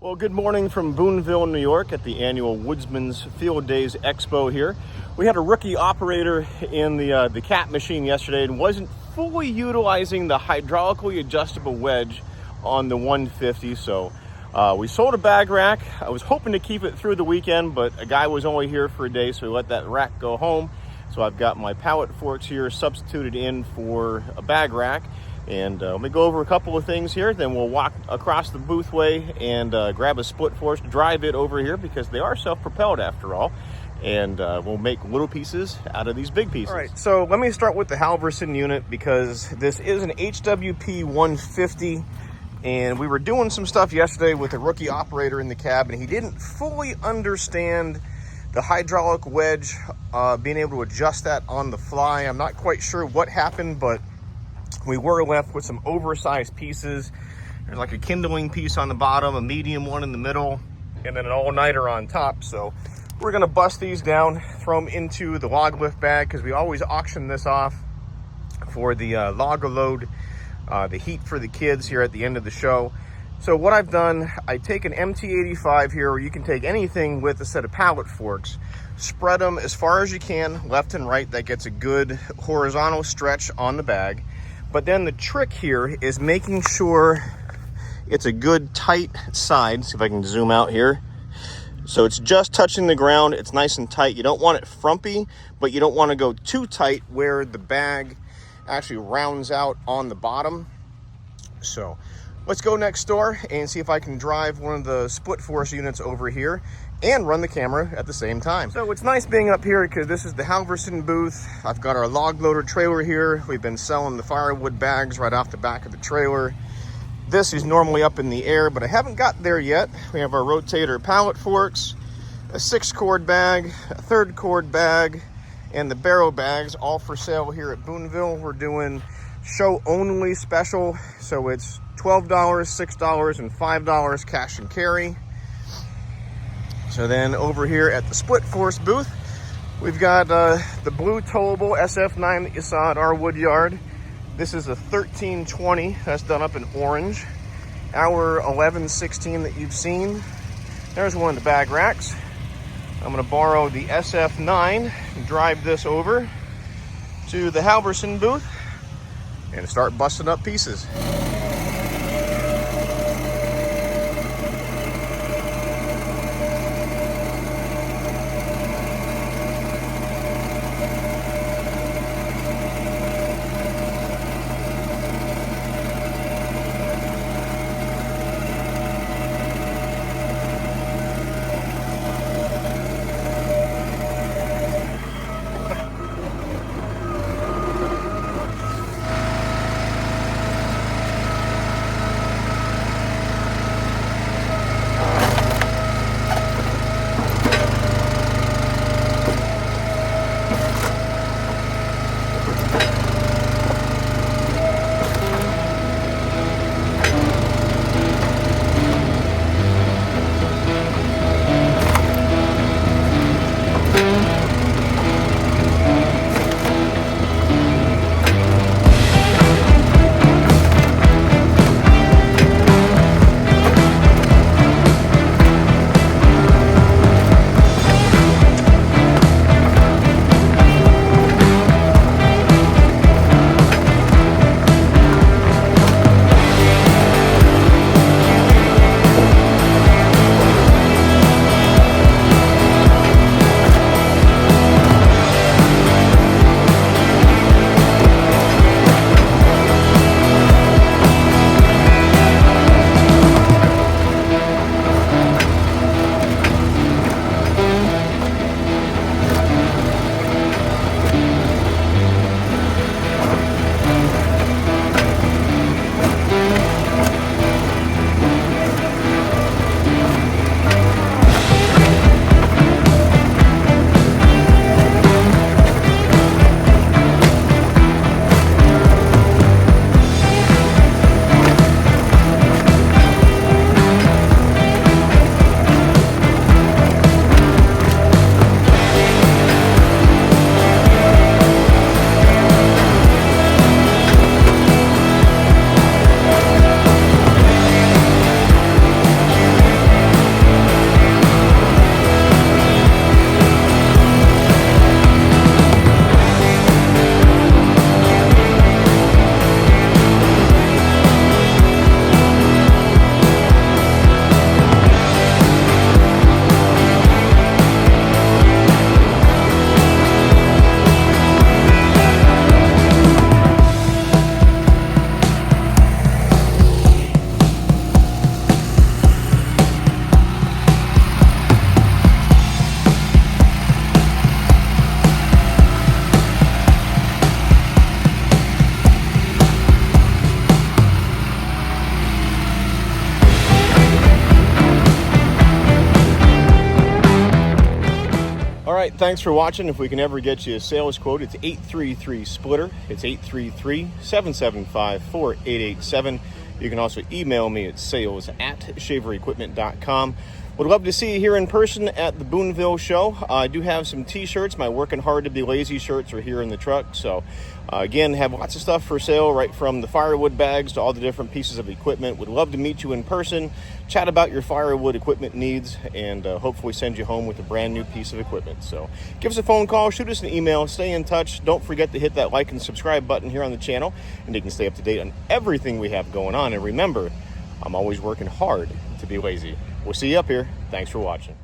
Well, good morning from Boonville, New York at the annual Woodsman's Field Days Expo here. We had a rookie operator in the cat machine yesterday and wasn't fully utilizing the hydraulically adjustable wedge on the 150, so we sold a bag rack. I was hoping to keep it through the weekend, but a guy was only here for a day, so we let that rack go home. So I've got my pallet forks here substituted in for a bag rack. And let me go over a couple of things here, then we'll walk across the boothway and grab a Splitforce, drive it over here because they are self-propelled after all, and we'll make little pieces out of these big pieces. All right, so let me start with the Halverson unit because this is an HWP 150, and we were doing some stuff yesterday with a rookie operator in the cab, and he didn't fully understand the hydraulic wedge, being able to adjust that on the fly. I'm not quite sure what happened, but we were left with some oversized pieces. There's like a kindling piece on the bottom, a medium one in the middle, and then an all-nighter on top. So we're gonna bust these down, throw them into the log lift bag because we always auction this off for the log load, the heat for the kids here at the end of the show. So what I've done, I take an MT85 here, or you can take anything with a set of pallet forks, spread them as far as you can, left and right. That gets a good horizontal stretch on the bag. But then the trick here is making sure it's a good tight side. See if I can zoom out here. So it's just touching the ground. It's nice and tight. You don't want it frumpy, but you don't want to go too tight where the bag actually rounds out on the bottom. So let's go next door and see if I can drive one of the Splitforce units over here and run the camera at the same time. So it's nice being up here because this is the Halverson booth. I've got our log loader trailer here. We've been selling the firewood bags right off the back of the trailer. This is normally up in the air, but I haven't got there yet. We have our rotator pallet forks, a 6-cord bag, a 3rd-cord bag, and the barrel bags, all for sale here at Boonville. We're doing show only special, so it's $12, $6, and $5 cash and carry. So then over here at the Splitforce booth, we've got the blue towable SF9 that you saw at our wood yard. This is a 1320 that's done up in orange. Our 1116 that you've seen. There's one of the bag racks. I'm gonna borrow the SF9 and drive this over to the Halverson booth and start busting up pieces. right, thanks for watching. If we can ever get you a sales quote, it's 833-SPLITTER. It's 833-775-4887. You can also email me at sales@shaverequipment.com. Would love to see you here in person at the Boonville show. I do have some t-shirts. My Working Hard to Be Lazy shirts are here in the truck. So again, have lots of stuff for sale, right from the firewood bags to all the different pieces of equipment. Would love to meet you in person, chat about your firewood equipment needs, and hopefully send you home with a brand new piece of equipment. So give us a phone call, shoot us an email, stay in touch. Don't forget to hit that like and subscribe button here on the channel, and you can stay up to date on everything we have going on. And remember, I'm always working hard to be lazy. We'll see you up here. Thanks for watching.